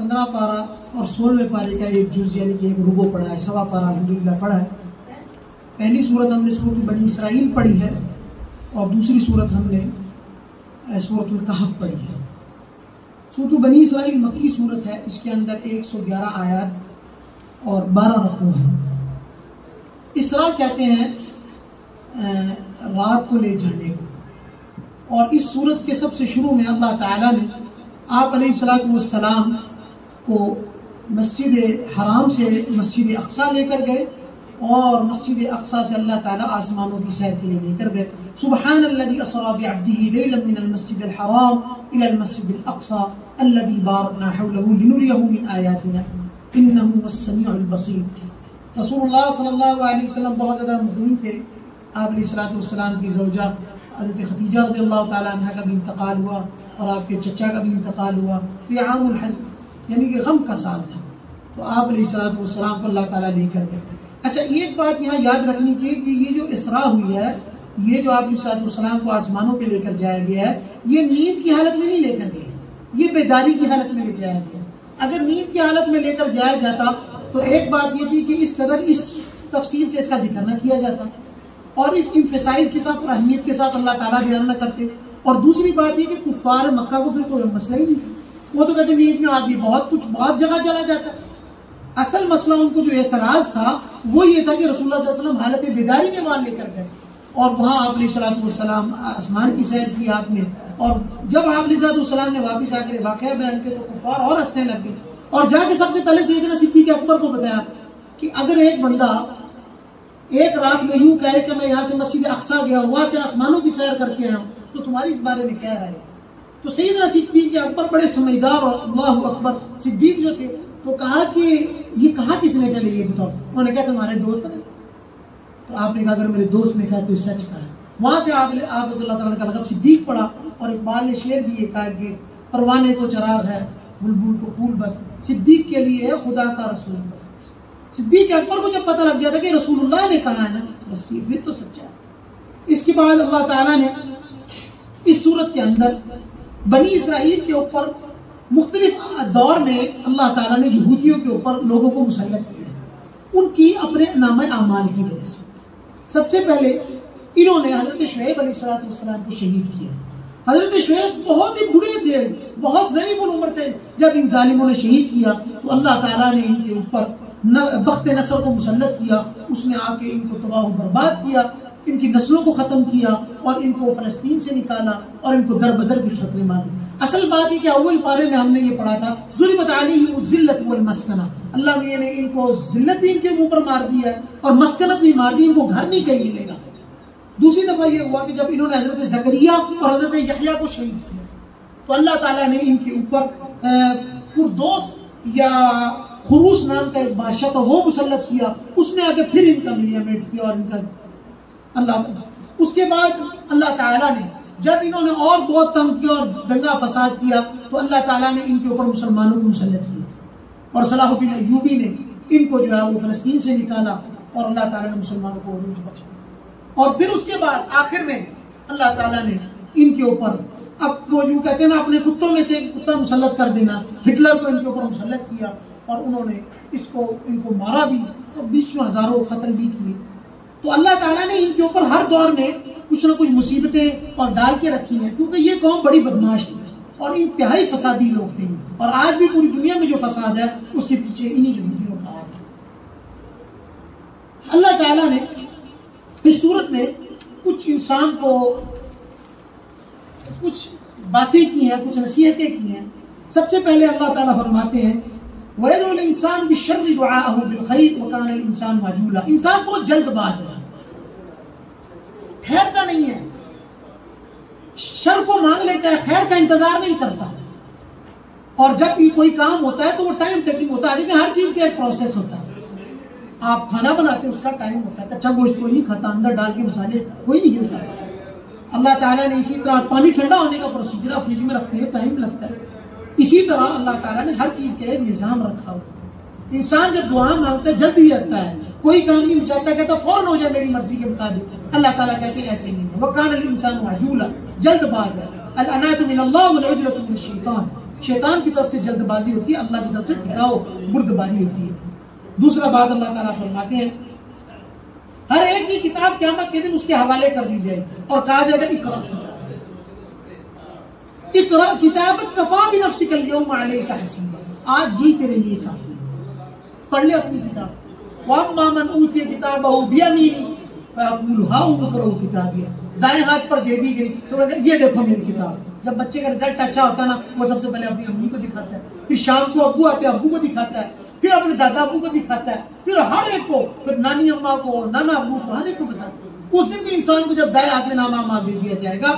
15 पारा और 16वें पारे का एक जुज़ यानी कि एक रुबो पढ़ा है, सवा पारा अल्हम्दुलिल्लाह पढ़ा है। पहली सूरत हमने सूरत बनी इसराइल पढ़ी है और दूसरी सूरत हमने सूरतुल कहफ पढ़ी है। सूरत बनी इसराइल मक्की सूरत है, इसके अंदर 111 आयत और 12 रकू हैं। इसरा कहते हैं रात को ले जाने को, और इस सूरत के सबसे शुरू में अल्लाह ताला ने आप अलैहिस्सलाम को मस्जिद हराम से मस्जिद अक्सा लेकर गए और मस्जिद अक्सा से अल्लाह ताला आसमानों की सैर के लिए लेकर गए। सुब्हानल्लज़ी असरा बिअब्दिही लैलन मिनल मस्जिदिल हराम इलल मस्जिदिल अक्सा अल्लज़ी बारकना हौलहु लिनुरियहु मिन आयातिना इन्नहु वस्समीउल बसीर। रसूलुल्लाह सल्लल्लाहु अलैहि वसल्लम बहुत ज़्यादा मुक़ीम थे। आप अलैहिस्सलाम की ज़ौजा हज़रत खदीजा रज़ियल्लाहु ताला अन्हा का भी इंतकाल हुआ और आपके चचा का भी इंतकाल हुआ। फिर आमुल हज़्न यानी कि गम का साल था, तो आप अलैहिस्सलाम को अल्लाह ताला लेकर गए। अच्छा, एक बात यहाँ याद रखनी चाहिए कि ये जो इसरा हुई है, ये जो आप अलैहिस्सलाम को आसमानों पे लेकर जाया गया है, ये नींद की हालत में नहीं लेकर गए, ये बेदारी की हालत में ले जाया गया। अगर नींद की हालत में लेकर जाया जाता तो एक बात ये थी कि इस कदर इस तफसील से इसका जिक्र न किया जाता और इस इम्फेसाइज के साथ और अहमियत के साथ अल्लाह ताला बयान न करते। और दूसरी बात ये कि कुफ्फार मक्का को फिर कोई मसला ही नहीं, वो तो कहते नींद में आदमी बहुत जगह चला जाता। असल मसला उनको जो एतराज था वो ये था कि रसूलुल्लाह सल्लल्लाहु अलैहि वसल्लम हालत बेदारी में वहां लेकर गए और वहां आप अलैहिस्सलाम आसमान की सैर की आपने, और जब आप अलैहिस्सलाम ने वापिस आकर वाक़या बयान किया तो कुफ्फार और हंसने लग गए और जाके सबसे पहले सैयदना सिद्दीक़ अकबर को बताया कि अगर एक बंदा एक रात में यूं कहे कि मैं यहाँ से मस्जिद अक्सा गया, वहां से आसमानों की सैर करके आया हूं, तो तुम्हारी इस बारे में क्या राय है? तो सैयदना सिद्दीक़ अकबर बड़े समझदार और अल्लाहु अकबर सिद्दीक़ जो थे तो कहा कि ये कहा किसने, पहले ये बताओ। उन्होंने कहा तुम्हारे दोस्त ने। तो आपने कहा अगर मेरे दोस्त ने कहा तो सच कहा। वहां से आप अल्लाह ताला का लक़ब सिद्दीक़ पड़ा। और इकबाल ने शेर भी ये कहा कि परवाने को चराग है बुलबुल को फूल बस, सिद्दीक़ के लिए है खुदा का रसूल बस। सिद्दीक़ अकबर को जब पता लग जाता कि रसूलुल्लाह ने कहा है ना, बस ये फिर तो सच्चा है। इसके बाद अल्लाह ताला ने इस सूरत के अंदर बनी इसराइल के ऊपर मुख्तलिफ दौर में अल्लाह ताला ने यहूदियों के ऊपर लोगों को मुसल्लत किया उनकी अपने नामे आमाल की वजह से। सबसे पहले इन्होंने हज़रत शुएब अलैहिस्सलाम को शहीद किया। हज़रत शुएब बहुत ही बुढ़े थे, बहुत ज़रीफ़ुल उम्र थे। जब इन जालिमों ने शहीद किया तो अल्लाह ताला ने इनके ऊपर बख्त नसर को मुसल्लत किया। उसने आके इनको तबाह बर्बाद किया, इनकी नस्लों को ख़त्म किया और इनको फ़लस्तीन से निकाला और इनको दर बदर भी ठोकरें मारी। असल बात है कि अव्वल पारे में हमने ये पढ़ा था ज़ुलिबत अलैहिम ज़िल्लत वल मस्कना, अल्लाह ने इनको ज़िल्लत भी इनके ऊपर मार दी है और मस्कनत भी मार दी, इनको घर नहीं कहीं मिलेगा। दूसरी दफ़ा ये हुआ कि जब इन्होंने हज़रत ज़करिया और हज़रत यहया को शहीद किया तो अल्लाह ताला ने इनके ऊपर कुर्दोस या खुरूस नाम का एक बादशाह था वो मुसल्लत किया। उसने आके फिर इनका मिलियमेट किया और इनका अल्लाह। उसके बाद अल्लाह ताला ने जब इन्होंने और बहुत तंग किया और दंगा फसाद किया तो अल्लाह ताला ने इनके ऊपर मुसलमानों को मुसल्लत किया और सलाहुद्दीन अय्यूबी ने इनको जो है वो फ़लस्तीन से निकाला और अल्लाह ताला ने मुसलमानों को अरूज बख्शा। और फिर उसके बाद आखिर में अल्लाह ताला ने इनके ऊपर, अब वो जो कहते हैं ना अपने कुत्तों में से कुत्ता मुसल्लत कर देना, हिटलर को इनके ऊपर मुसल्लत किया और उन्होंने इनको मारा भी और 20 हज़ारों कत्ल भी किए। तो अल्लाह ताला ने इनके ऊपर हर दौर में कुछ ना कुछ मुसीबतें और डाल के रखी हैं, क्योंकि ये कौम बड़ी बदमाश थी और इंतहाई फसादी लोग थे। और आज भी पूरी दुनिया में जो फसाद है उसके पीछे इन्हीं यहूदियों का हाथ है। अल्लाह ताला ने इस सूरत में कुछ इंसान को कुछ बातें की हैं, कुछ नसीहतें की हैं। सबसे पहले अल्लाह ताला फरमाते हैं वयदुल इंसान बिश्शर्रि दुआअहु बिलखैर व कानल इंसान मजूला। इंसान बहुत जल्दबाज है, ठहरता नहीं है, शर को मांग लेता है, खैर का इंतजार नहीं करता। और जब भी कोई काम होता है तो वो टाइम टेकिंग होता है। लेकिन हर चीज का एक प्रोसेस होता है। आप खाना बनाते हैं उसका टाइम होता है, कच्चा गोश्त कोई नहीं खाता, अंदर डाल के मसाले कोई नहीं हिलता। अल्लाह ताला ने इसी तरह पानी ठंडा होने का प्रोसीजर आप फ्रिज में रखते हैं, टाइम लगता है। इसी तरह अल्लाह ताला ने हर चीज का एक निजाम रखा हुआ। इंसान जब दुआ मांगता है जल्दी करता है, कोई काम नहीं चाहता, कहता फौरन हो जाए मेरी मर्जी के मुताबिक। अल्लाह ताला कहते हैं ऐसे नहीं है, वकान अल इंसान अजूला, जल्दबाज है। अल अनातु मिनल्लाह वल उजलतु मिनश शैतान, शैतान की तरफ से जल्दबाजी होती है, अल्लाह की तरफ से ठहराओ बुर्दबारी होती है। दूसरा बात अल्लाह ताला फरमाते हैं हर एक की किताब क़यामत के दिन उसके हवाले कर दी जाएगी और कहा जाएगा इक़रा किताबक कफ़ा बिनफ़्सिकल यौमा अलैका हसीबा, आज ही तेरे लिए काफी है, पढ़ ले अपनी किताब। वअम्मा मन ऊतिया किताबहु बियमीनिही फयक़ूलु हाउम इक़्रऊ किताबिया, दाएं हाथ पर दे दी गई तो ये देखो मेरी किताब। जब बच्चे का रिजल्ट अच्छा होता है ना, वो सबसे पहले अपनी अम्मी को दिखाता है, फिर शाम को अब्बू आते हैं अब्बू को दिखाता है, फिर अपने दादा अब्बू को दिखाता है, फिर हर एक को, फिर नानी अम्मा को, नाना अब्बू को, हर एक को बताता है। उस दिन भी इंसान को जब दाएं हाथ में नामा माल दे दिया जाएगा,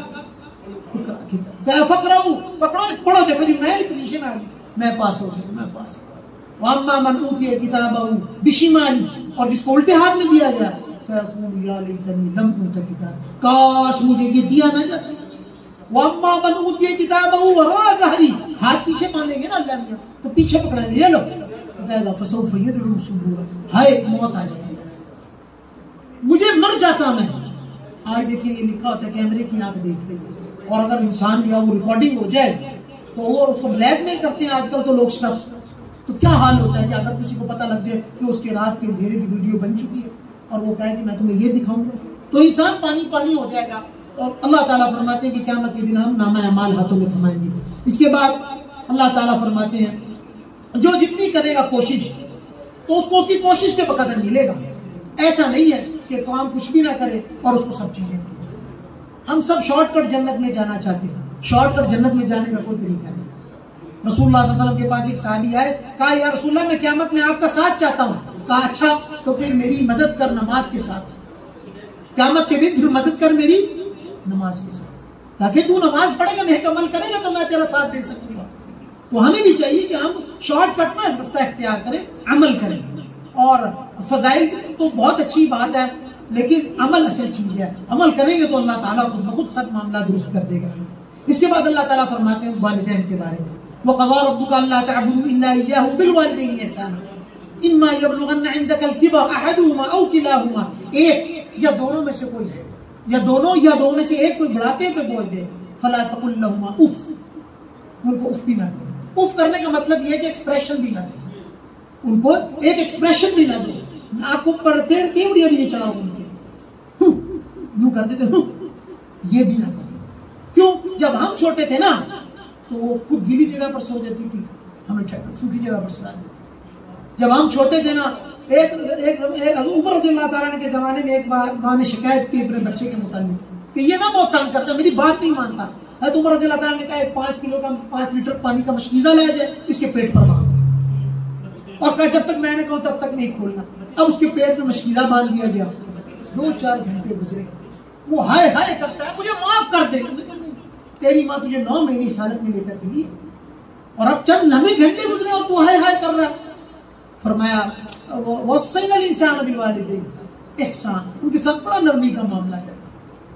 पढ़ो, देखो जी मेरी पोजीशन आ गई, मैं पास हो गया, मैं पास हो गया। वअम्मा मन ऊतिया किताबहु बिशिमाली, और जिसको उल्टे हाथ में दिया गया फयक़ूलु या लैतनी लम ऊता किताब, काश मुझे ये दिया ना जाता। वअम्मा मन ऊतिया किताबहु वरा ज़हरी, हाथ पीछे मानेंगे ना अल्लाह ने तो पीछे पकड़ेंगे, ये लो फसौफ यदउ सुबूरा, हाय मौत आ जाती है, मुझे मर जाता मैं। आज देखिए ये लिखा होता है कैमरे की आंख देख रही है, और अगर इंसान या वो रिकॉर्डिंग हो जाए तो वो उसको ब्लैकमेल करते हैं आजकल तो लोग स्टफ। तो क्या हाल होता है कि अगर किसी को पता लग जाए कि उसके रात के अंधेरे की वीडियो बन चुकी है और वो कहे कि मैं तुम्हें ये दिखाऊंगा, तो इंसान पानी पानी हो जाएगा। और अल्लाह ताला फरमाते हैं कि क़यामत के दिन हम नामा अमाल हाथों में थमाएंगे। इसके बाद अल्लाह ताला फरमाते हैं जो जितनी करेगा कोशिश तो उसको उसकी कोशिश के बकदर मिलेगा। ऐसा नहीं है कि कौम कुछ भी ना करे और उसको सब चीजें मिल जाए। हम सब शॉर्टकट जन्नत में जाना चाहते हैं, शॉर्टकट जन्नत में जाने का कोई तरीका नहीं। रसूलुल्लाह सल्लल्लाहु अलैहि वसल्लम के पास एक सहाबी आए, कहा या रसूलुल्लाह मैं क़यामत में आपका साथ चाहता हूँ। कहा अच्छा तो फिर मेरी मदद कर नमाज के साथ, क़यामत के दिन फिर मदद कर मेरी नमाज के साथ, ताकि तू नमाज पढ़ेगा नेक अमल करेगा तो मैं तेरा साथ दे सकूंगा। तो हमें भी चाहिए कि हम शॉर्टकट ना रास्ता इख्तियार करें, अमल करें। और फजाइल तो बहुत अच्छी बात है, लेकिन अमल असल चीज है। अमल करेंगे तो अल्लाह ताला खुद ब खुद सब मामला दुरुस्त कर देगा। इसके बाद अल्लाह ताला फरमाते हैं वालिदैन के बारे में, वक़ज़ा रब्बुका अल्ला तअबुदू इल्ला इय्याहु बिल वालिदैनि ihसाना इम्मा यबलुगन्ना इंदकल किबर अहदुहुमा औ किलाहुमा, एक या दोनों में से कोई, या दो में से एक कोई बुढ़ापे पे बोल दे, फला तकुल लहुमा उफ, उनको उफ भी ना दो। उफ करने का मतलब यह है कि एक्सप्रेशन भी ना दो, उनको एक एक्सप्रेशन भी ना दो, आंखों पर तेवड़ियां भी नहीं चढ़ाओ उनके, यूं कर देते ये भी ना करो। क्यों? जब हम छोटे थे ना तो वो खुद गीली जगह पर सो जाती थी, हमें सूखी जगह पर सुला देती। जब हम छोटे थे ना, एक उमर रज़ियल्लाहु ताला के जमाने में एक माँ ने शिकायत की अपने बच्चे के मुताबिक कि ये ना बहुत तंग करता, मेरी बात नहीं मानता। उमर रज़ियल्लाहु ताला ने कहा 5 किलो का 5 लीटर पानी का मशकीज़ा लाया जाए, इसके पेट पर बांध, और कहा जब तक मैंने कहूँ तब तक नहीं खोलना। अब उसके पेट में मशकीज़ा बांध दिया गया। 2-4 घंटे गुजरे, वो हाय हाय करता है मुझे माफ कर दे। तेरी माँ तुझे 9 महीने इस हालत में लेकर गई और अब चंद लम्हे घंटे गुजरे और तू हाय हाय कर रहा है। फरमाया वस्सैनल इंसान बिल वालिदैनि ihसान, उनके साथ बड़ा नरमी का मामला है।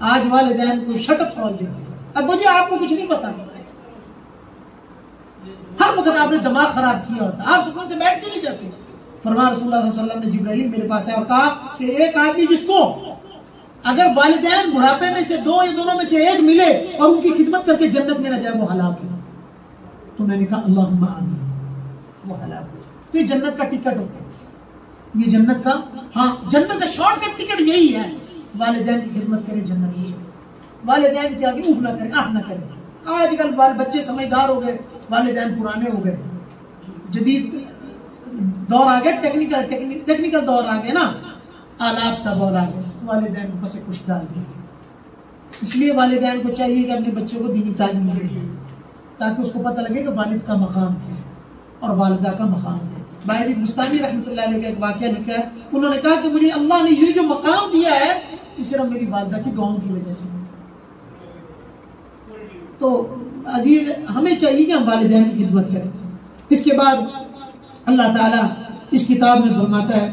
आज वालिदैन को शटअप कॉल देते हैं, अब मुझे आपको कुछ नहीं पता, हर वक्त आपने दिमाग खराब किया होता, आप सुकून से बैठ क्यों नहीं जाते। फरमाया रसूलुल्लाह सल्लल्लाहु अलैहि वसल्लम ने जिब्राइल मेरे पास आया और कहा कि एक आदमी जिसको अगर वालिदैन बुढ़ापे में से 2 या दोनों में से एक मिले और उनकी खिदमत करके जन्नत में न जाए वो हलाक है। तो मैंने कहा अल्लाहुम्मा आमीन, वो हलाक है। तो ये जन्नत का टिकट होता है, ये जन्नत का, हाँ जन्नत का शॉर्टकट टिकट यही है, वालिदैन की खिदमत करें जन्नत में जाए, वालिदैन के आगे ऊह ना करें, आह ना करें। आजकल बाल बच्चे समझदार हो गए, वालिदैन पुराने हो गए, जदीद दौर आ गया, टेक्निकल दौर आ गया ना, आलात का दौर आ गया, वालिदैन को बस कुछ डाल देंगे। इसलिए वालिदैन को चाहिए कि अपने बच्चों को दीनी तालीम दे, ताकि उसको पता लगे कि वालिद का मकाम क्या है और वालिदा का मकाम क्या है। बायज़ीद बुस्तामी रहमतुल्लाह अलैह का एक वाक़या लिखा है, उन्होंने कहा कि मुझे अल्लाह ने ये जो मकाम दिया है ये सिर्फ मेरी वालिदा की दुआओं की वजह से। तो अजीज हमें चाहिए कि हम वालिदैन की खिदमत करें। इसके बाद अल्लाह ताला इस किताब में फरमाता है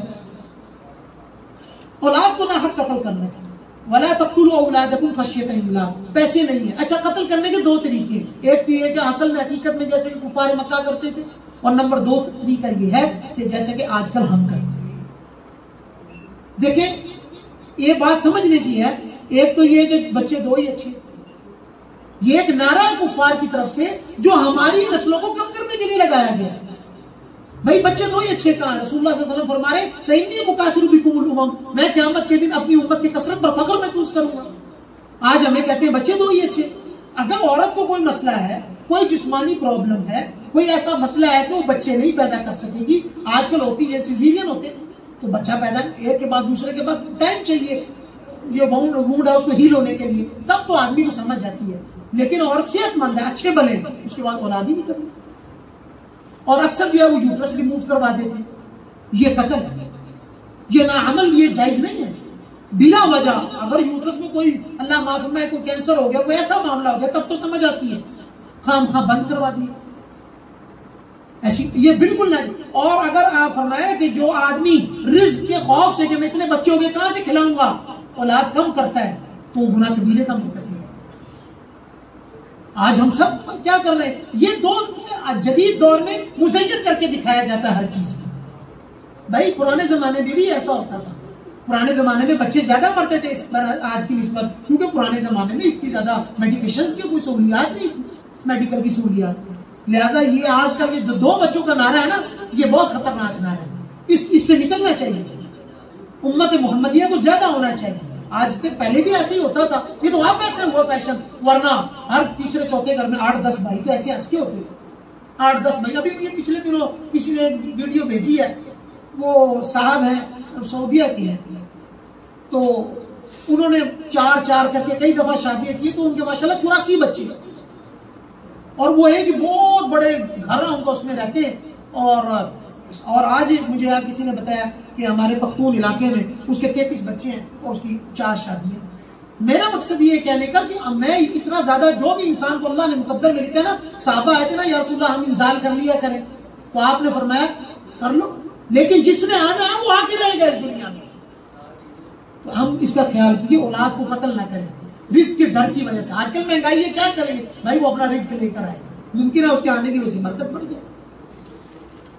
औलाद को ना हक कत्ल करने का, वला तक़्तुलू औलादकुम खश्यत इमलाक, पैसे नहीं है। अच्छा, कत्ल करने के 2 तरीके, एक तो ये कि असल में हकीकत में जैसे कि कुफार मक्का करते थे, और नंबर 2 तरीका ये है कि जैसे कि आजकल हम करते हैं। देखिए ये बात समझने की है, एक तो ये कि बच्चे 2 ही अच्छे, ये एक नारा है कुफार की तरफ से जो हमारी नस्लों को कम करने के लिए लगाया गया। भाई बच्चे दो ही अच्छे कहां? रसूलुल्लाह सल्लल्लाहु अलैहि वसल्लम फरमा रहे फइन्नी मुकासिरु बिकुमुल उमम, मैं क़यामत के दिन अपनी उम्मत की कसरत पर फख्र महसूस करूंगा। आज हमें कहते हैं बच्चे दो ही अच्छे। अगर औरत को कोई मसला है, कोई जिस्मानी प्रॉब्लम है, कोई ऐसा मसला है कि वो बच्चे नहीं पैदा कर सकेगी, आजकल होती है सिजेरियन होते हैं, तो बच्चा पैदा एक के बाद दूसरे के बाद टाइम चाहिए ये वुंड है उसको हील होने के लिए, तब तो आदमी को समझ आती है। लेकिन औरत सेहतमंद है, अच्छे भले, उसके बाद औलाद ही नहीं करनी, और अक्सर जो है वो यूट्रस रिमूव करवा देते। ये कत्ल है, ये नाअमल, ये जायज नहीं है। बिना वजह अगर यूट्रस में कोई अल्लाह माफ फरमाए कोई कैंसर हो गया, कोई ऐसा मामला हो गया, तब तो समझ आती है, खामखा बंद करवा दिए ऐसी, ये बिल्कुल नहीं। और अगर आप फरमाए कि जो आदमी रिज्क के खौफ से कि मैं इतने बच्चे हो गए कहां से खिलाऊंगा, औलाद कम करता है, तो वो गुनाह कबीरे का मुर्तकिब है। आज हम सब क्या कर रहे हैं? ये दो जदीद दौर में मुज़य्यन करके दिखाया जाता है हर चीज को। भाई पुराने जमाने में भी ऐसा होता था, पुराने जमाने में बच्चे ज्यादा मरते थे आज की निस्बत, क्योंकि पुराने जमाने में इतनी ज्यादा मेडिकेशंस की कोई सहूलियात नहीं थी, मेडिकल की सहूलियात। लिहाजा ये आजकल ये दो बच्चों का नारा है ना, ये बहुत खतरनाक नारा है, इससे निकलना चाहिए। उम्मत मुहम्मदिया को ज्यादा होना चाहिए। आज से पहले भी ऐसे ही होता था, ये तो अब ऐसे हुआ फैशन, वरना हर तीसरे चौथे घर में 8-10 भाई तो ऐसे हंस के होते थे, 8-10 भाई। अभी मुझे पिछले दिनों किसी ने एक वीडियो भेजी है, वो साहब हैं सऊदीया के हैं, तो उन्होंने 4-4 करके कई दफा शादियां की, तो उनके माशाल्लाह 84 बच्चे हैं, और वो एक बहुत बड़े घर है उनका, उसमें रहते हैं। और आज मुझे यहाँ किसी ने बताया कि हमारे पख्तून इलाके में उसके 33 बच्चे हैं और उसकी 4 शादियां। मेरा मकसद ये कहने का कि मैं इतना ज्यादा, जो भी इंसान को अल्लाह ने मुकद्दर में लिखा है ना, साहबा आए थे ना या रसूलुल्लाह हम इंसान कर लिया करें, तो आपने फरमाया कर लो, लेकिन जिसने आना है वो आके रहेगा इस दुनिया में। तो हम इसका ख्याल कीजिए, औलाद को कत्ल ना करें रिस्क के डर की वजह से। आजकल महंगाई है, क्या करेंगे भाई, वो अपना रिस्क लेकर आएगा, मुमकिन है उसके आने की वजह से बरकत बढ़ जाए।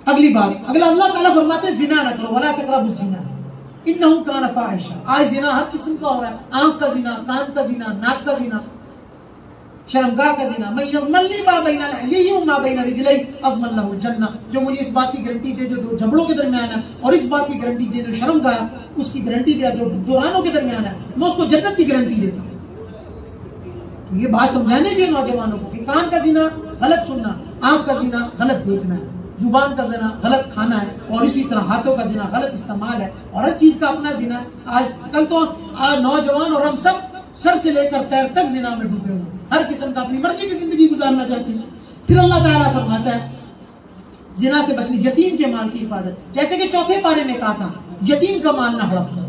अगली बात, अगला अल्लाह ताला फरमाते हैं जिना न करो, वला तक़रबु ज़िना इन्नहु कान फ़ाहिशा। आज जिना हर किस्म का हो रहा है, आंख का जिना, कान का जिना, नाक का जिना, शर्मगाह का जिना। मैं यज़मल्ली मा बैना लहियही व मा बैना रिजलैहि अज़मन लहु जन्नह, जो मुझे इस बात की गारंटी दे जो दो जबड़ों के दरमियान है, और इस बात की गारंटी दे जो शर्मगाह उसकी गारंटी दे जो दो रानों के दरमियान है, मैं उसको जन्नत की गारंटी देता हूँ। तो ये बात समझाने के नौजवानों को कि कान का जिना गलत सुनना, आंख का जिना गलत देखना है, जुबान का जिना गलत खाना है, और इसी तरह हाथों का जिना गलत इस्तेमाल है, और हर चीज का अपना जिना। आज कल तो नौजवान और हम सब सर से लेकर पैर तक जिना में डूबे हुए, हर किस्म का अपनी मर्जी की जिंदगी गुजारना चाहते हैं। फिर अल्लाह ताला फरमाता है जिना से बचने, यतीम के माल की हिफाजत, जैसे कि चौथे पारे में कहा था यतीम का माल ना हड़प करो।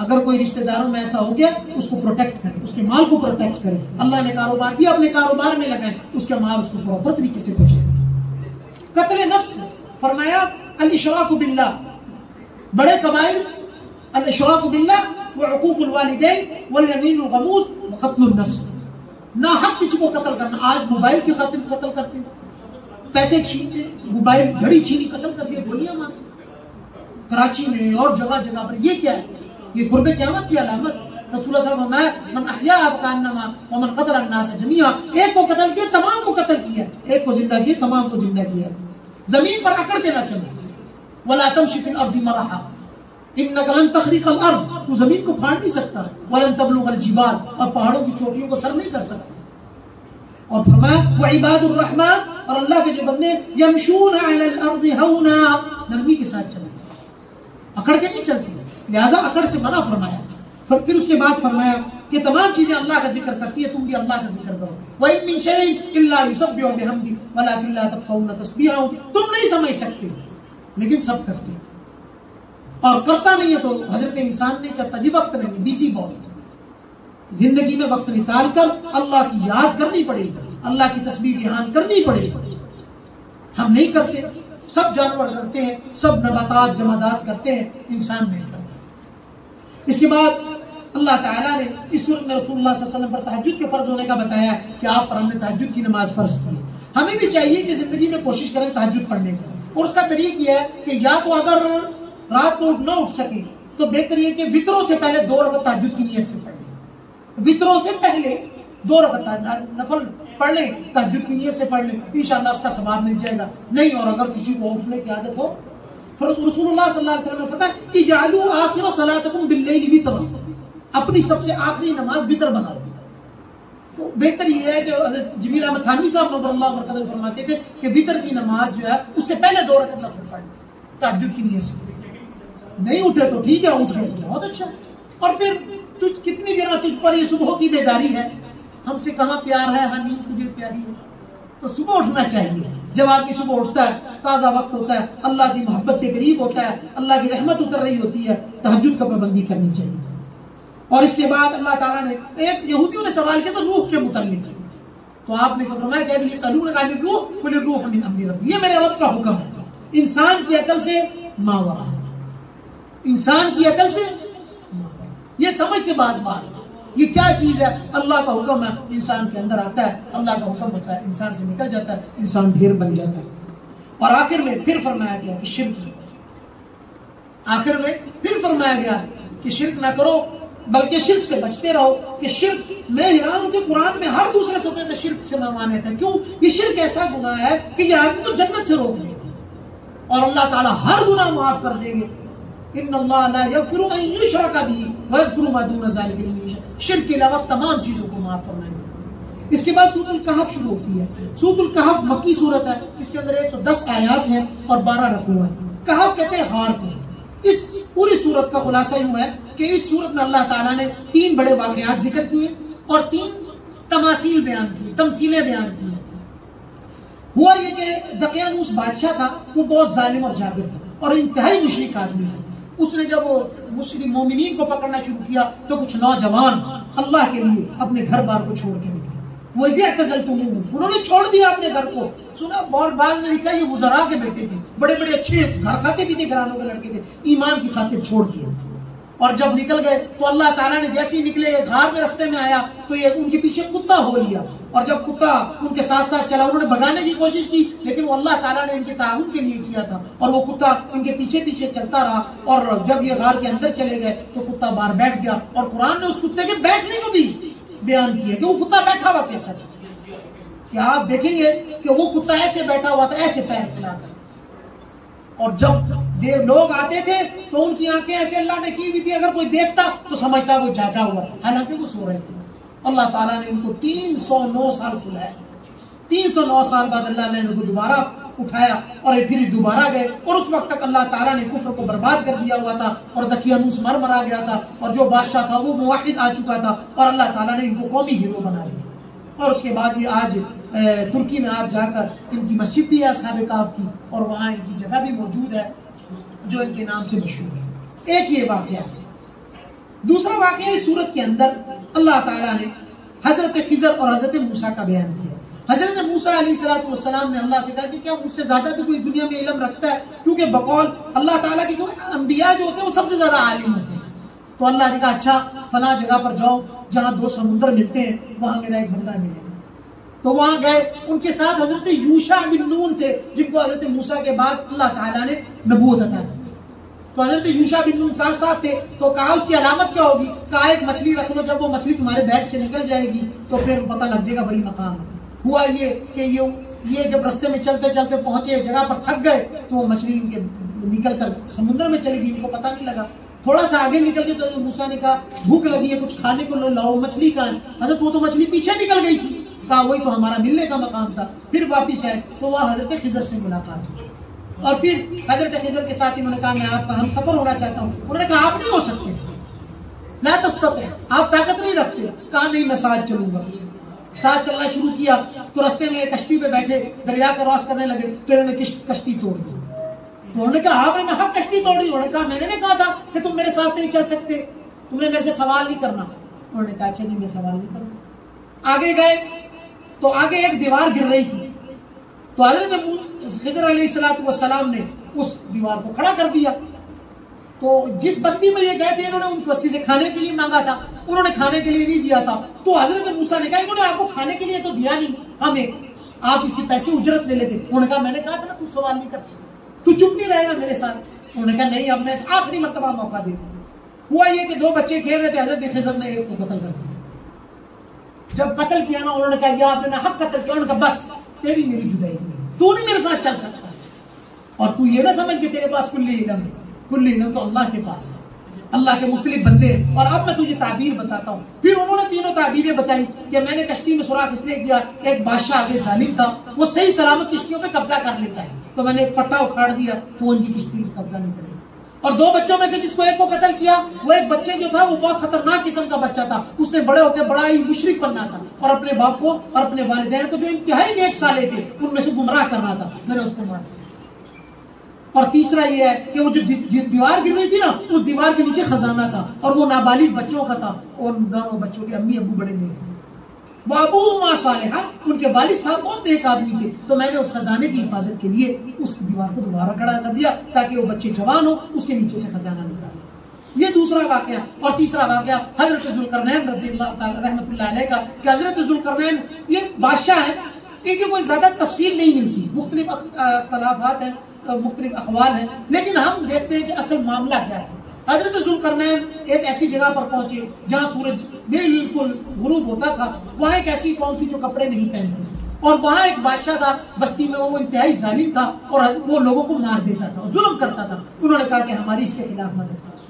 अगर कोई रिश्तेदारों में ऐसा हो गया उसको प्रोटेक्ट करें, उसके माल को प्रोटेक्ट करें। अल्लाह ने कारोबार दिया, अपने कारोबार में लगाएं, उसके माल उसको प्रॉपर तरीके से पहुंचे। कत्ल नफ्स फरमाया अल इशराकु बिल्लाह, बड़े कबाइर अल इशराकु बिल्लाह व उकूकुल वालिदैन वल यमीनुल गमूस व कत्लुन नफ्स, ना हक किसी को कत्ल करना। आज मोबाइल की खातिर कत्ल करते हैं, पैसे छीनते, मोबाइल घड़ी छीनी कत्ल कर दिए, गोलियां मारी कराची में और जगह जगह पर। ये क्या है? ये कुर्बे क़यामत की अलामत। रसूलुल्लाह सल्लल्लाहु अलैहि वसल्लम मन अहया फकान्नमा व मन क़तल अन्नास जमीआ, एक को कत्ल किया तमाम को कत्ल किया, एक को जिंदा किया तमाम को जिंदा किया। जमीन पर अकड़ के ना चलो, वला तमशी फिल अर्ज़ि मरहा इन्नका लन तखरिक़ल अर्ज़, तू जमीन को फाड़ नहीं सकता, वलन तबलुग़ल जिबाल, और पहाड़ों की चोटियों को सर नहीं कर सकता। और फरमाया व इबादुर रहमान, और अल्लाह के जो बंदे यमशून अलल अर्ज़ि हौना, नरमी के साथ चलते, अकड़ के नहीं चलते, लिहाजा अकड़ से मना फरमाया। फिर उसके बाद फरमाया कि तमाम चीजें अल्लाह का जिक्र करती है, तुम भी अल्लाह का जिक्र करो। व इन मिन शैइन इल्ला युसब्बिहु बिहम्दि वलाकिन ला तफ़क़हून तस्बीहहुम, तुम नहीं समझ सकते लेकिन सब करते हैं। और करता नहीं है तो हजरत इंसान नहीं करता जी, वक्त नहीं, बिजी बहुत। जिंदगी में वक्त निकाल कर अल्लाह की याद करनी पड़ेगी, अल्लाह की तस्बीह ध्यान करनी पड़ेगी। हम नहीं करते, सब जानवर करते हैं, सब नबातात जमादात करते हैं, इंसान नहीं करता। इसके बाद अल्लाह ताला ने इस सूरत में रसूलुल्लाह सल्लल्लाहु अलैहि वसल्लम पर तहज्जुद के फर्ज होने का बताया कि आप पर हमने तहज्जुद की नमाज फर्ज की। हमें भी चाहिए कि जिंदगी में कोशिश करें तहज्जुद पढ़ने की, और उसका तरीका यह है कि या तो अगर रात को न उठ सके तो बेहतर ये कि वित्रों से पहले 2 रकात तहज्जुद की नियत से पढ़ें। वित्रों से पहले 2 रकात नफल पढ़ लें, तहज्जुद की नीयत से पढ़ लें, इंशाअल्लाह उसका सवाब मिल जाएगा। नहीं, और अगर किसी को उठने की आदत हो, फिर रसूलुल्लाह सल्लल्लाहु अलैहि वसल्लम ने फरमाया इजालू आखिर सलातकुम बिल्लैल वितर, अपनी सबसे आखिरी नमाज वितर बनाओ। तो बेहतर ये है कि जमील अहमद थानवी साहब नज़रुल्लाह बरकतहू फरमाते थे कि वितर की नमाज जो है उससे पहले 2 रकात नफल पढ़ तहज्जुद की नीयत से। नहीं उठे तो ठीक है, उठ गए तो बहुत अच्छा। और फिर तुझ कितनी देर तुझ पर ये सुबह की बेदारी है, हमसे कहाँ प्यार है, हाँ नींद तुझे प्यारी है। तो सुबह उठना चाहिए। जब आदमी सुबह उठता है, ताज़ा वक्त होता है, अल्लाह की मोहब्बत के करीब होता है, अल्लाह की रहमत उतर रही होती है, तहज्जुद का पाबंदी करनी चाहिए। और इसके बाद अल्लाह ताला ने, एक यहूदियों ने सवाल किया तो रूह के मुतल्लिक, तो आपने फरमाया कह दिया सलूनका अनिर रूह कुल रूह मिन अम्रि रब्बी, ये मेरे रब का हुक्म है। इंसान की अकल से मावरा, इंसान की अकल से, ये समझ से बात ये क्या चीज है? अल्लाह का हुक्म है, इंसान के अंदर आता है, अल्लाह का हुक्म होता है, इंसान से निकल जाता है, इंसान ढेर बन जाता है। और आखिर में फिर फरमाया गया कि शिर्क, आखिर में फिर फरमाया गया कि शिर्क ना करो, बल्कि शिर्क से बचते रहो। कि शिर्क, मैं हैरान हूं कि कुरान में हर दूसरे सफ़े में शिर्क से माने थे। क्यों? ये शिर्क ऐसा गुनाह है कि ये आदमी तो जन्नत से रोक देगा और अल्लाह ताला हर गुनाह माफ कर देंगे। इन्नल्लाह ला यग़फ़िरु अन युशरका बिही व यग़फ़िरु मा दून ज़ालिका लिमन यशा, शिर्क के अलावा तमाम चीजों को माफ फरमाएंगे। इसके बाद सूरह कहफ शुरू होती है। सूरह कहफ मक्की सूरत है, इसके अंदर 110 आयात हैं और 12 रकू हैं। कहफ कहते हैं हार को। इस पूरी सूरत का खुलासा यूं है कि इस सूरत में अल्लाह ताला ने 3 बड़े वाक़यात जिक्र किए और 3 तमासील बयान की, तमसीलें बयान की। हुआ ये कि दकियानूस बादशाह था, वो बहुत जालिम और जाबिर था और इंतहाई मुशरिक आदमी था। उसने जब वो मुस्लिम मोमिनीन को पकड़ना शुरू किया तो कुछ नौजवान अल्लाह के लिए अपने घर बार को छोड़ के निकले। उन्होंने छोड़ दिया अपने घर को। सुना बहुत बाज ने लिखा, ये वुज़रा के बेटे थे, बड़े बड़े अच्छे घर खाते भी थे, घरानों के लड़के थे, ईमान की खातिर छोड़ दिए। और जब निकल गए तो अल्लाह ताला ने जैसे ही निकले, घार में रास्ते में आया तो ये उनके पीछे कुत्ता हो लिया। और जब कुत्ता उनके साथ साथ चला, उन्होंने भगाने की कोशिश की, लेकिन वो अल्लाह ताला ने इनके ताउन के लिए किया था और वो कुत्ता उनके पीछे पीछे चलता रहा। और जब ये घार के अंदर चले गए तो कुत्ता बाहर बैठ गया और कुरान ने उस कुत्ते के बैठने को भी बयान किया कि वो कुत्ता बैठा हुआ कैसा था। क्या आप देखेंगे कि वो कुत्ता ऐसे बैठा हुआ था, ऐसे पैर फैलाकर। और जब लोग आते थे तो उनकी आंखें ऐसे अल्लाह ने की हुई थी, अगर कोई देखता तो समझता वो जागा हुआ, हालांकि वो सो रहे थे। अल्लाह ताला ने उनको 309 साल सुलाया। 309 साल बाद अल्लाह ने उनको दोबारा उठाया और फिर दोबारा गए। और उस वक्त तक अल्लाह ताला ने कुफ्र को बर्बाद कर दिया हुआ था और दकियानूस मरा गया था और जो बादशाह था वो मुवाहिद आ चुका था और अल्लाह ताला ने इनको कौमी हीरो बना दिया। और उसके बाद ये आज तुर्की में आप जाकर इनकी मस्जिद भी है असहाबे कहफ की, और वहाँ इनकी जगह भी मौजूद है जो इनके नाम से मशहूर है। एक ये वाक़या है। दूसरा वाक़या इस सूरत के अंदर अल्लाह ताला ने हजरत खिज़र और हजरत मूसा का बयान किया। हजरत मूसा अलैहिस्सलाम ने अल्लाह से कहा कि क्या मुझसे ज्यादा भी कोई दुनिया में इल्म रखता है? क्योंकि बकौल अल्लाह ताला के अंबिया जो होते हैं वो सबसे ज्यादा आलिम होते हैं। तो अल्लाह ने कहा अच्छा फला जगह पर जाओ जहाँ 2 समुंदर मिलते हैं, वहां मेरा एक बंदा मिलेगा। तो वहां गए, उनके साथ हजरत यूशा बिन नून थे जिनको हजरत मूसा के बाद अल्लाह ताला ने नबूवत अता की। तो हजरत यूशा बिन नून साथ साथ थे। तो कहा उसकी अलामत क्या होगी? कहा एक मछली रख लो, जब वो मछली तुम्हारे बैग से निकल जाएगी तो फिर पता लग जाएगा वही मकाम है। हुआ ये कि ये जब रास्ते में चलते चलते पहुंचे एक जगह पर, थक गए तो वो मछली इनके निकल कर समुद्र में चली गई, उनको पता नहीं लगा। थोड़ा सा आगे निकल के तो मूसा ने कहा भूख लगी है, कुछ खाने को लाओ, मछली कहाँ है? हजरत वो तो मछली पीछे निकल गई थी। कहा वही तो हमारा मिलने का मकाम था। फिर वापिस आए तो वह हजरत खिज़र से मुलाकात हुई और फिर हजरत खिज़र के साथ इन्होंने कहा मैं आपका हम सफर होना चाहता हूँ। उन्होंने कहा आप नहीं हो सकते, ला तस्तते, आप ताकत नहीं रखते। कहा नहीं मैं साथ चलूंगा। साथ चलना शुरू किया तो रास्ते में कश्ती पे बैठे, दरिया क्रॉस करने लगे तो इन्होंने कश्ती तोड़ दी। तो उन्होंने कहा आपने हाँ कश्ती तोड़ी? उन्होंने कहा मैंने नहीं कहा था कि तुम मेरे साथ नहीं चल सकते, तुमने मेरे से सवाल नहीं करना। उन्होंने कहा अच्छा नहीं मैं सवाल नहीं करूंगा। आगे गए तो आगे एक दीवार गिर रही थी, तो हजरत खिज़र अलैहिस्सलाम ने उस दीवार को खड़ा कर दिया। तो जिस बस्ती में ये गए थे इन्होंने उन बस्ती से खाने के लिए मांगा था, उन्होंने खाने के लिए नहीं दिया था। तो हजरत मूसा ने कहा इन्होंने आपको खाने के लिए तो दिया नहीं हमें, आप इसी पैसे उजरत ले लेते। उन्होंने कहा मैंने कहा था ना तुम सवाल नहीं कर सकते, तू चुप नहीं रहेगा मेरे साथ। उन्होंने कहा नहीं अब मैं आखिरी मर्तबा मौका दे दूं। हुआ ये कि 2 बच्चे खेल रहे थे, हजरत खिज़र ने एक को कत्ल कर दिया। जब कत्ल किया ना, उन्होंने कहा या आपने हक कत्ल किया, उन्होंने कहा बस तेरी मेरी जुदाई नहीं, तू नहीं मेरे साथ चल सकता। और तू ये ना समझ के तेरे पास कुल्ली इल्म तो अल्लाह के पास है, अल्लाह के मुख्तलिफ बंदे। और अब मैं तुझे ताबीर बताता हूँ। फिर उन्होंने तीनों ताबीरें बताई कि मैंने कश्ती में सुराख इसलिए किया, एक बादशाह आगे जालिम था, वो सही सलामत किश्तियों पे कब्जा कर लेता है, तो मैंने एक पट्टा उखाड़ दिया तो उनकी किश्ती पे कब्जा नहीं करेगा। और दो बच्चों में से जिसको एक को कत्ल किया, वो एक बच्चे जो था वो बहुत खतरनाक किस्म का बच्चा था, उसने बड़े होकर बड़ा ही मुशरिक बनना था और अपने बाप को और अपने वालिदैन को जो इंतहाई नेक साले थे उनमें से गुमराह करना था, मैंने उसको मारा। और तीसरा ये है कि वो जो दीवार गिर रही थी ना, उस दीवार के नीचे खजाना था और वो नाबालिग बच्चों का था। और दोनों बच्चों के अम्मी अबू बड़े नेक थे, बाबू माशाल्लाह, उनके वालिद साहब बहुत नेक आदमी थे। तो मैंने उस खजाने की हिफाजत के लिए उस दीवार को दोबारा खड़ा कर दिया ताकि वो बच्चे जवान हो, उसके नीचे से खजाना निकाले। ये दूसरा वाकया। और तीसरा वाकया हजरत जुल्करनैन रज़ियल्लाहु तआला रहमतुल्लाह अलैह का, कि हजरत जुल्करनैन ये बादशाह है, इनकी कोई ज्यादा तफसील नहीं मिलती, मुख्तलिफ अख्तलाफात हैं, मुख्तलिफ अखवाल हैं, लेकिन हम देखते हैं कि असल मामला क्या है। हजरत जुल्करनैन एक ऐसी जगह पर पहुंचे जहां सूरज बिल्कुल गुरूब होता था। वहां एक ऐसी कौम थी जो कपड़े नहीं पहनती, और वहां एक बादशाह था बस्ती में, वो इंतहाई जालिम था और वो लोगों को मार देता था, जुल्म करता था। उन्होंने कहा कि हमारी इसके खिलाफ मदद करो,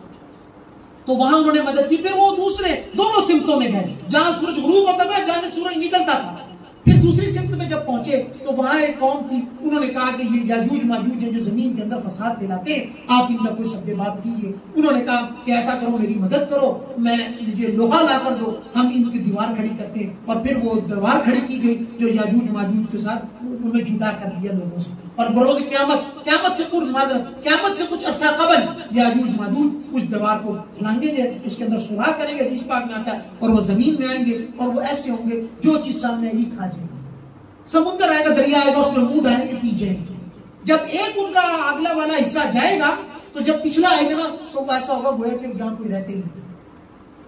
तो वहां उन्होंने मदद की। फिर वो दूसरे दोनों सिमतों में गए, जहां सूरज गुरूब होता था, जहां से सूरज निकलता था। फिर दूसरी सिमत में जब पहुंचे तो वहां एक कौम थी, उन्होंने कहा कि ये याजूज माजूज है जो जमीन के अंदर फसाद फैलाते हैं, आप इनका कोई सद्देबात कीजिए। उन्होंने कहा कि ऐसा करो, मेरी मदद करो, मुझे लोहा ला कर दो, हम इनकी दीवार खड़ी करते हैं। और फिर वो दीवार खड़ी की गई जो याजूज माजूज के साथ उन्हें जुदा कर दिया लोगों से। और बरोज़ क़यामत से पूर्व माज़रत, क़यामत से कुछ अरसा कबल याजूज माजूज उस दीवार को लांघेंगे, उसके अंदर सुराख करेंगे, हदीस पाक में आता है, और वो जमीन में आएंगे और वो ऐसे होंगे जो चीज सामने आएगी खा जाएंगे। समुद्र आएगा, दरिया आएगा, उसमें मुंह डालने के पी जाएंगे। जब एक उनका अगला वाला हिस्सा जाएगा तो जब पिछला आएगा ना, तो वो ऐसा होगा गोया कि जहां कोई रहते ही नहीं।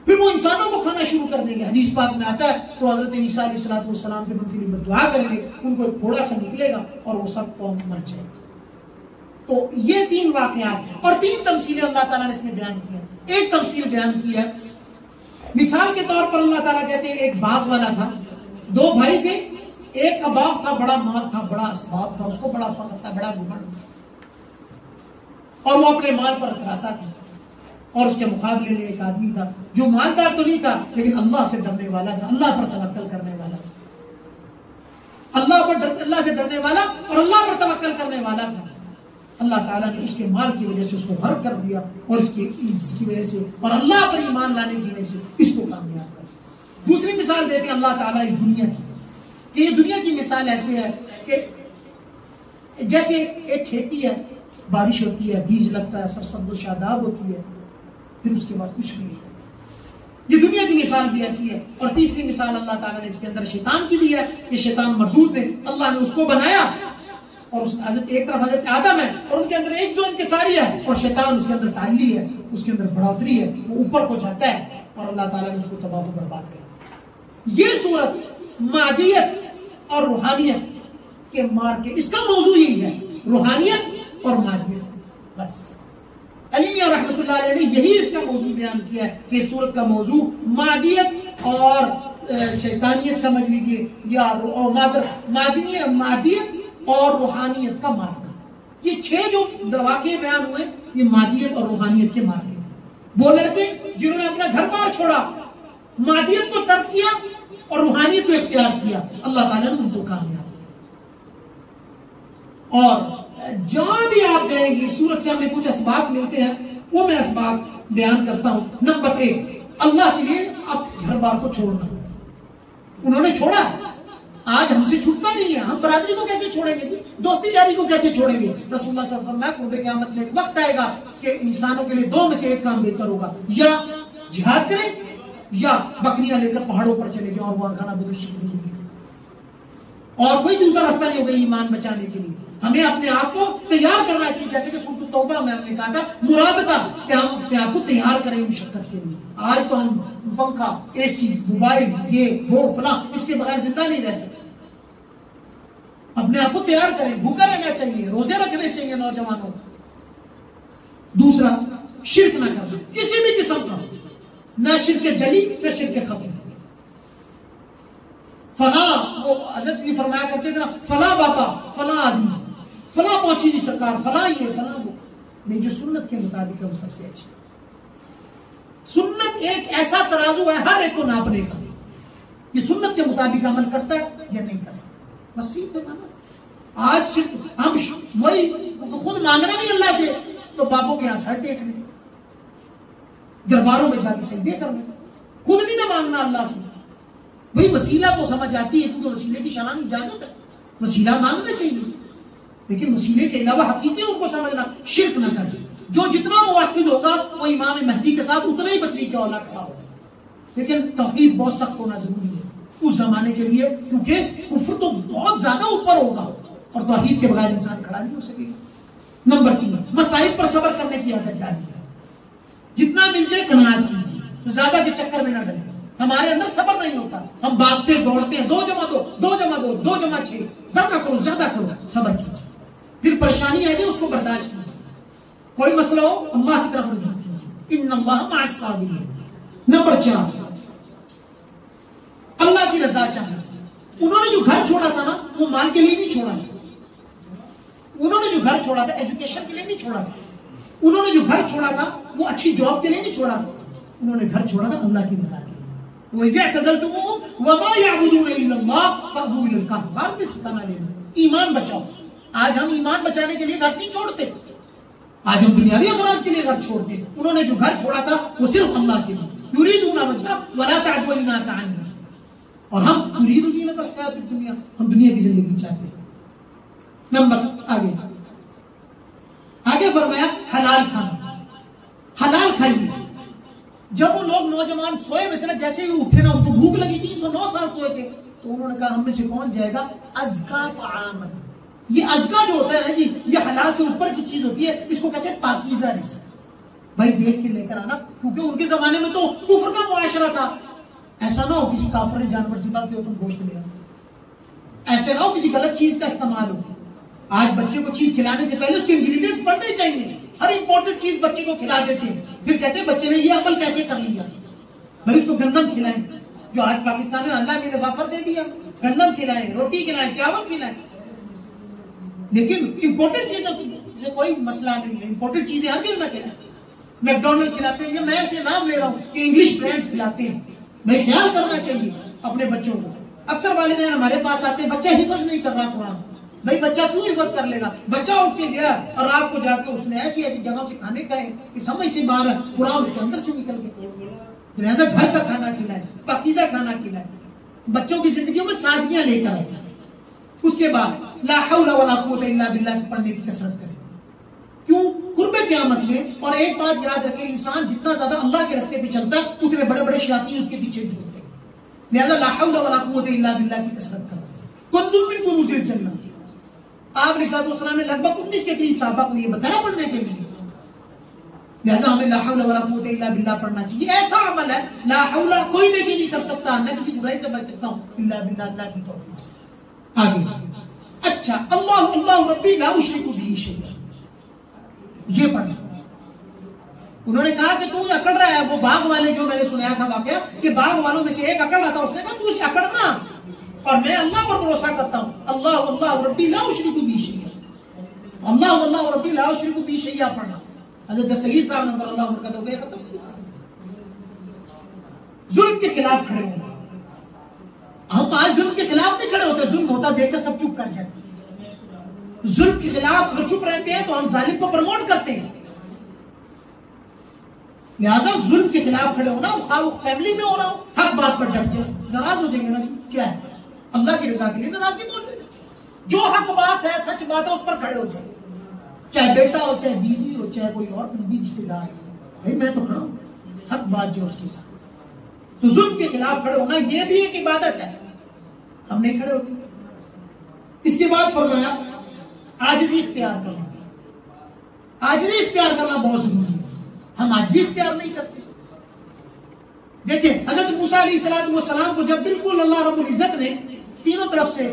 फिर वो इंसानों को खाना शुरू कर देंगे, हदीस पाक में आता है। तो हजरत ईसा अलैहिस्सलाम जब उनके लिए दुआ करेंगे, उनको एक थोड़ा सा निकलेगा और वो सब कौम मर जाएगी। तो ये तीन वाकयात हैं और तीन तमसीलें अल्लाह ताला ने इसमें बयान की है। एक तमसील बयान की है, मिसाल के तौर पर अल्लाह ताला कहते हैं एक बाग वाला था, दो भाई थे, एक का बाग था, बड़ा माल था, बड़ा असबाब था, उसको बड़ा फख्र था, बड़ा घमंड, और वो अपने माल पर इतराता था। और उसके मुकाबले में एक आदमी था जो मालदार तो नहीं था लेकिन अल्लाह से डरने वाला था, अल्लाह पर तवक्कल करने वाला था, अल्लाह से डरने वाला और अल्लाह पर तवक्कल करने वाला था। अल्लाह ताला ने उसके माल की वजह से उसको गर्क कर दिया और इसकी वजह से और अल्लाह पर ईमान लाने की वजह से इसको कामयाब कर। दूसरी मिसाल देते हैं अल्लाह ताला इस दुनिया की, कि ये दुनिया की मिसाल ऐसे है कि जैसे एक खेती है, बारिश होती है, बीज लगता है, सरसब्ज़ शादाब होती है, फिर उसके बाद कुछ भी नहीं होता। ये दुनिया की मिसाल भी ऐसी है। और तीसरी मिसाल अल्लाह ताला ने इसके अंदर शैतान की दी है कि शैतान मरदूद है, अल्लाह ने उसको बनाया और उसमें एक तरफ हजरत आदम है और उनके अंदर एक जो इनकिसारी है, और शैतान उसके अंदर ताली है, उसके अंदर बढ़ोतरी है, वो ऊपर को जाता है और अल्लाह ताला ने उसको तबाह बर्बाद कर दिया। ये सूरत मादियत और रूहानियत के मार के, इसका मौजू यही है, रूहानियत और मादियत। बस अली मियां रहमतुल्लाह अलैह ने यही इसका मौजू बयान किया है कि सूरत का मौजू मादियत और शैतानियत समझ लीजिए, या मादियत और रूहानियत का मार्का। ये 6 जो वाक़े बयान हुए ये मादियत और रूहानियत के मार्के थे। वो लड़के जिन्होंने अपना घर बार छोड़ा, मादियत को तर्क किया और रूहानियत को इख्तियार किया, अल्लाह ताला ने उनको कामयाब किया। और जहां भी आप जाएंगे सूरत से हमें कुछ असबाब मिलते हैं, वो मैं असबाब बयान करता हूं। नंबर 1, अल्लाह के लिए आप घर बार को छोड़ना। उन्होंने छोड़ा, आज हमसे छूटता नहीं है, हम बरादरी को कैसे छोड़ेंगे, दोस्ती यारी को कैसे छोड़ेंगे। रसूलुल्लाह सल्लल्लाहु अलैहि वसल्लम में क़यामत में एक वक्त आएगा कि इंसानों के लिए 2 में से एक काम बेहतर होगा, या जिहाद करें या बकरियां लेकर पहाड़ों पर चले जाओ और वहां खाना बदोशी की जिंदगी, और कोई दूसरा रास्ता नहीं होगा ईमान बचाने के लिए। हमें अपने आप को तैयार करना चाहिए, जैसे कि सूरत तौबा में हमने कहा था मुराबता, कि हम अपने आप को तैयार करें मुशक्कत के लिए। आज तो हम पंखा, एसी, मोबाइल, ये वो फला, इसके बगैर जिंदा नहीं रह सकते। अपने आप को तैयार करें, भूखा रहना चाहिए, रोजे रखने चाहिए नौजवानों। दूसरा, शिर्क ना करना किसी भी किस्म का, ना शिर्क जली ना शिर्क खफी। फला, वो हजरत भी फरमाया करते थे ना, फला बाबा, फला आदमी, फला पहुंची नहीं सरकार, फला ये फला वो। नहीं, जो सुन्नत के मुताबिक है वो सबसे अच्छी। सुन्नत एक ऐसा तराजू है हर एक को नापने का, ये सुन्नत के मुताबिक अमल करता है या नहीं करता, बस सीधे माना। आज हम वही खुद मांगना नहीं अल्लाह से, तो बाबों के यहां सर टेकने, दरबारों में जाके सजदे करने, खुद नहीं ना मांगना अल्लाह से। भाई वसीला तो समझ आती है, क्योंकि वसीले की शरानी इजाजत है, वसीला मांगना चाहिए, लेकिन वसीले के अलावा हकीकत उनको समझना, शिरक ना करें। जो जितना मुवाहिद होगा वो इमाम महदी के साथ उतना ही बदली के औला खड़ा होगा। लेकिन तौहीद बहुत सख्त होना जरूरी है उस जमाने के लिए, क्योंकि कुफ्र तो बहुत ज्यादा ऊपर होगा और तौहीद के बगैर इंसान खड़ा नहीं हो सकेगा। नंबर 3, मसाइब पर सब्र करने की आदत डालिए। जितना मिल जाए कनाअत कीजिए, ज्यादा के चक्कर में ना डले। हमारे अंदर सब्र नहीं होता, हम भागते दौड़ते हैं, 2 जमा 2, 2 जमा 2, 2 जमा 6, ज्यादा करो ज्यादा करो, सब्र कीजिए। फिर परेशानी आ जाए उसको बर्दाश्त कीजिए, कोई मसला हो अल्लाह की तरफ रुजू कीजिए, इन्नल्लाह मअस साबिरीन। नंबर 4, अल्लाह की रजा चाहना। उन्होंने जो घर छोड़ा था ना, वो माल के लिए नहीं छोड़ा था। उन्होंने जो घर छोड़ा था एजुकेशन के लिए नहीं छोड़ा था। उन्होंने जो घर छोड़ा था वो अच्छी जॉब के लिए नहीं छोड़ा था। उन्होंने घर छोड़ा था अल्लाह की रजा के लिए। ईमान बचाओ। आज हम ईमान बचाने के लिए घर नहीं छोड़ते, आज हम दुनियावी अगराज के लिए घर छोड़ते। उन्होंने जो घर छोड़ा था वो सिर्फ अल्लाह के लिए, युरीदूना वजहा वला तादवना तान, और हम युरीदू ज़ीनतल हयातिद दुनिया, हम दुनिया की जिंदगी चाहते हैं। नंबर आगे फरमाया हलाल खाना, हलाल खाइए। जब वो लोग नौजवान सोए हुए थे ना, जैसे ही उठे ना, उनको भूख लगी, 309 साल सोए थे, तो उन्होंने कहा हम में से कौन जाएगा अज़का तआमन। ये अज़का जो होता है ना जी, ये हलाल से ऊपर की चीज होती है, इसको कहते हैं पाकीज़ा रिज़्क़। भाई देख के लेकर आना, क्योंकि उनके जमाने में तो कुफ्र का मुआशरा था। ऐसा ना हो किसी काफिर ने जानवर ज़िबा किया तुम गोश्त ले आओ, ऐसे ना हो किसी गलत चीज का इस्तेमाल हो। आज बच्चे को चीज खिलाने से पहले उसके इंग्रेडिएंट्स पढ़ने चाहिए। हर इंपॉर्टेंट चीज बच्चे को खिला देते हैं, फिर कहते हैं बच्चे ने ये अमल कैसे कर लिया। भाई उसको गंदम खिलाएं, जो आज पाकिस्तान में अल्लाह ने वाफर दे दिया, गंदम खिलाएं, रोटी खिलाएं, चावल खिलाएं, लेकिन इंपॉर्टेंट चीजों से कोई मसला नहीं है। इंपॉर्टेंट चीजें हर ना खिलाएं। मैकडोनल्ड खिलाते हैं, ये मैं ऐसे नाम ले रहा हूँ कि इंग्लिश ब्रांड्स खिलाते हैं। भाई ख्याल करना चाहिए अपने बच्चों को। अक्सर वालिदैन हमारे पास आते हैं, बच्चा हिफ्ज नहीं कर रहा कुरान। भाई बच्चा क्यों हिफ्ज कर लेगा? बच्चा उठ के गया और रात को जाके उसने ऐसी ऐसी जगह से खाने खाए कि समझ से बाहर है, कुरान उसके अंदर से निकल के। लिहाजा घर का खाना खिलाए, पाकीज़ा खाना खिलाए, बच्चों की जिंदगियों में सादगियां लेकर आए। उसके बाद ला हौला वला कुव्वता इल्ला बिल्लाह पढ़ने की कसरत करें। क्यों? कुर्बे क़यामत में। और एक बात याद रखें, इंसान जितना ज्यादा अल्लाह के रास्ते पे चलता है उतने बड़े बड़े शयातीन उसके पीछे जुड़ते हैं। लिहाजा ला हौला वला कुव्वता इल्ला बिल्लाह की कसरत करो। कुंजुम मिन कुनूज़िल जन्नह, आप अलैहिस्सलातु वस्सलाम ने लगभग 19 के करीब सहाबा को ये बताया पढ़ने के लिए। लिहाजा हमें ला हौला वला कुव्वता इल्ला बिल्लाह पढ़ना चाहिए। ऐसा अमल है ला हौला कोई नेकी नहीं कर सकता, न किसी बुराई से बच सकता हूं इल्ला बिल्लाह, अल्लाह की तौफीक से। आगे अच्छा, अल्लाह अल्लाह रब्बी ला उशरिकु बिही शैअन, ये पढ़ना। उन्होंने कहा कि तू अकड़ रहा है, वो बाग वाले जो मैंने सुनाया था वाकया कि बाग वालों में से एक अकड़ रहा था, उसने कहा तू अकड़ना और मैं अल्लाह पर भरोसा करता हूं। अल्लाह अल्लाह रब्बी ला उशरिकु बिही शैअन, अल्लाह अल्लाह रब्बी ला उशरिकु बिही शैअन पढ़ना। हज़रत दस्तगीर साहब ने अल्लाह बरकत हो गया खत्म। जुल्म के खिलाफ खड़े होना। हम आज जुल्म के खिलाफ नहीं खड़े होते, जुल्म होता देखकर सब चुप कर जाते हैं। जुल्म के खिलाफ अगर चुप रहते हैं तो हम जालिम को प्रमोट करते हैं। लिहाजा जुल्म के खिलाफ खड़े होना, वो फैमिली में हो रहा हो, हक बात पर डट जाए। नाराज हो जाएंगे ना जी, क्या है अल्लाह की रजा के लिए नाराजगी बोल रहे। जो हक बात है, सच बात है, उस पर खड़े हो जाए, चाहे बेटा हो, चाहे बीवी हो, चाहे कोई और करीबी रिश्तेदार हो। भाई मैं तो खड़ा हूं, हक बात जो उसके साथ। तो जुल्म के खिलाफ खड़े होना यह भी एक इबादत है, हम नहीं खड़े होते। इसके बाद फरमाया आजिज़ी इख्तियार करना। आजिज़ी इख्तियार करना बहुत जरूरी है, हम आजिज़ी इख्तियार नहीं करते। देखिए हज़रत मूसा अलैहिस्सलाम को जब बिल्कुल अल्लाह रब्बुल इज्जत ने तीनों तरफ से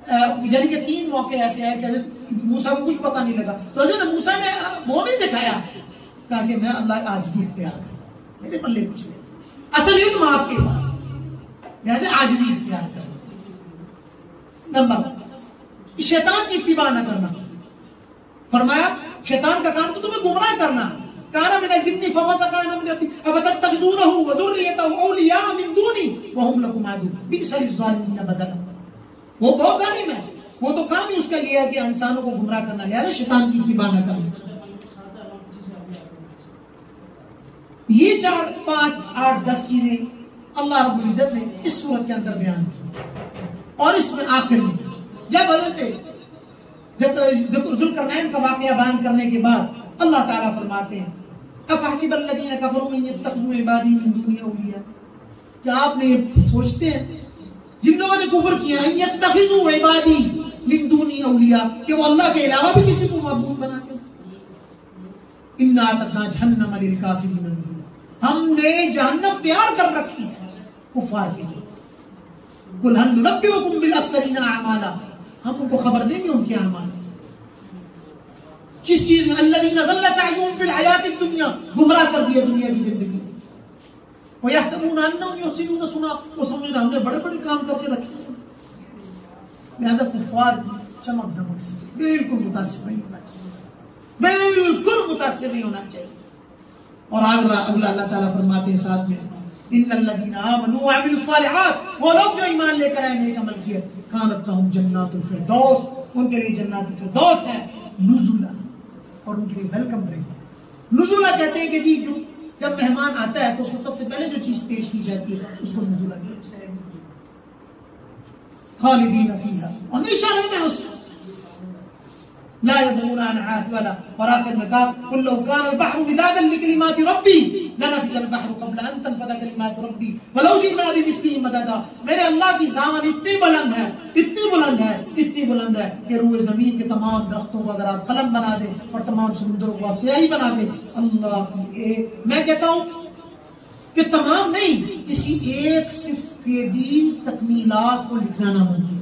यानी कि 3 मौके ऐसे हैं कि मूसा को कुछ पता नहीं लगा, तो हज़रत मूसा ने वो नहीं दिखाया, कहा कि मैं अल्लाह आजिज़ी इख्तियार करता, मेरे पल्ले कुछ नहीं, असल इल्म आपके पास, जैसे आजिज़ी इख्तियार करना। नंबर शैतान की इत्तिबा न करना। फरमाया शैतान का काम तो तुम्हें गुमराह करना। काना मिनल जिन्नी फफसका अन अम्रि रब्बी अफतत्तखिज़ूनहु व ज़ुर्रियतहु औलिया मिन दूनी व हुम लकुम अदू बि'सा लिज़्ज़ालिमीन बदला। वो बहुत जालिम है, वो तो काम ही उसका ये है कि इंसानों को गुमराह करना, लिहाजा शैतान की इत्तिबा न करना। ये 4, 5, 8, 10 चीजें अल्लाह रब्बुल इज्जत ने इस सूरत के अंदर बयान की। और इसमें आखिर में जब हज़रत ज़ुल्करनैन का वाक़या बयान करने के बाद अल्लाह ताला फरमाते हैं अफ़हसिबल्लज़ीना कफ़रू अन यत्तख़िज़ू इबादी मिन दूनी औलिया, क्या आपने ये सोचते हैं जिन लोगों ने कुफ्र किया अन यत्तख़िज़ू इबादी मिन दूनी औलिया, कि वो अल्लाह के अलावा भी किसी को माबूद बनाते हैं। इन्ना अतदना जहन्नम लिल काफिरीन नुज़ुला, हमने जहन्नम तैयार कर रखी है कुफार के लिए। कुल हल नुनब्बिउकुम बिल अख़सरीना अमाला, हम उनको खबर देंगे उनके अमाल किस चीज में। अल्लज़ीना ज़ल्ला सअयुहुम फिल हयातिद दुनिया, गुमराह कर दिया दुनिया की जिंदगी में। व यहसबूना अन्नहुम युहसिनूना सुन्ना, वो समझ रहे हमने बड़े बड़े काम करके रखे हैं। लिहाजा कुफार की चमक धमक से बिल्कुल मुतासिर नहीं होना चाहिए, बिल्कुल मुतासिर नहीं होना चाहिए। और अगला अल्लाह ताला फरमाते हैं साथ में इन्नल्लज़ीना आमनू व अमिलुस्सालिहात, वो लोग जो ईमान लेकर आए नेक अमल किए, कानत लहुम जन्नातुल फिरदौस, उनके लिए जन्नतुल फिरदौस है नुज़ुला, और उनके लिए वेलकम ड्रिंक। नुज़ुला कहते हैं कि जी जब मेहमान आता है तो उसको सबसे पहले जो चीज पेश की जाती है उसको नुज़ुला कहते हैं। खालिदीन फीहा, हमेशा रहना है उसमें। ला यदूना अनहा वला, और आखिर में कहा कुल लौ कान अल बहरु मिदादन लिकलिमाति रब्बी लनफिद अल बहरु क़ब्ल अन तनफद कलिमातु रब्बी वलौ जिना बिमिस्लिही मददा। मेरे अल्लाह की ज़ान इतनी बुलंद है, इतनी बुलंद है, इतनी बुलंद है कि रूए जमीन के तमाम दरख्तों को अगर आप कलम बना दे और तमाम समुद्रों को आप स्याही बना दे, अल्लाह की मैं कहता हूं कि तमाम नहीं, किसी एक सिफ्त के भी तकमीलात को लिखना नामुमकिन है।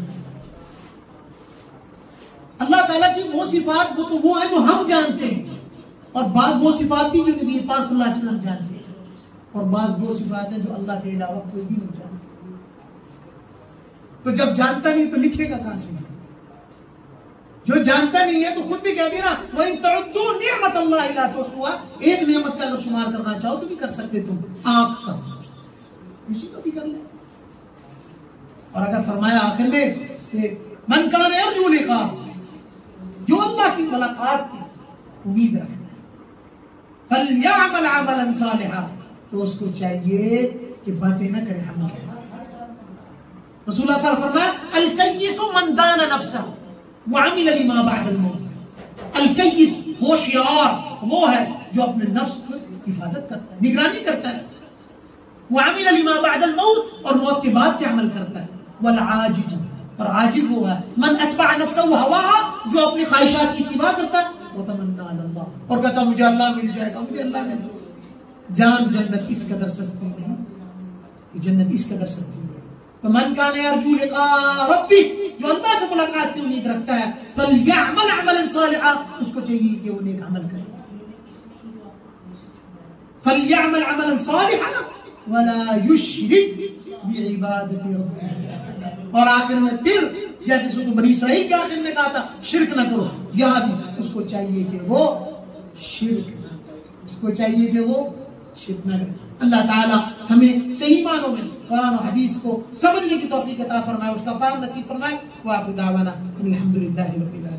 अल्लाह ताला की वो सिफात वो तो वो है जो हम जानते हैं, और बाज वो सिफात भी जो नबी पाक सल्लल्लाहु अलैहि वसल्लम जानते हैं, और बाज वो सिफात है जो अल्लाह के अलावा कोई भी नहीं जानता। तो जब जानता नहीं तो लिखेगा कहां से? जो जानता नहीं है तो खुद भी कह दिया ना वही तउद्दू निअमतल्लाहि ला तुहसूहा, एक नेमत का अगर शुमार करना चाहो तो भी कर सकते तुम, आंख का किसी को भी कर ले। और अगर फरमाया आखिर में कि मन कान यरजू लिका, जो अल्लाह की मुलाकात की उम्मीद रखता है, फलयअमल अमलन सालिहा, तो उसको चाहिए कि बातें न करे, हम करें। रसूलुल्लाह सल्लल्लाहु अलैहि वसल्लम फरमाया अल-कय्यिसु मन दाना नफ्सहु व अमिल लिमा बअदल मौत। अल-कय्यिस होशियार वो है जो अपने नफ्स की हिफाजत करता है, निगरानी करता है, व अमिल लिमा बअदल मौत, और मौत के बाद क्या अमल करता है। वल आजिज़, और आजिज वो है मन अतबा नफ्सहु हवाहा, जो अपनी ख्वाहिशात की इत्तिबा करता है, वो तमन्ना अल्लाह, और कहता मुझे अल्लाह मिल जाएगा, मुझे अल्लाह मिल जाएगा। जान जन्नत इस कदर सस्ती नहीं, ये जन्नत इस कदर सस्ती नहीं। तो मन कान यरजू लिका रब्बी, जो अल्लाह से मुलाकात की उम्मीद रखता है, फलयअमल अमलन सालिहा, उसको चाहिए कि वो नेक अमल करे। फलयअमल अमलन सालिहा वला युश्रिक बिइबादति रब्बिही। और आखिर में फिर जैसे सूरह बनी इसराइल के आखिर में कहा था शिरक न करो, यहां भी उसको चाहिए कि वो शिरक न करे, उसको चाहिए कि वो शिरक न करे। अल्लाह ताला हमें सही मानों में कुरान और हदीस को समझने की तौफीक अता फरमाए, उसका फहम नसीब फरमाए। व आखिर दावाना अल्हम्दुलिल्लाहि रब्बिल आलमीन।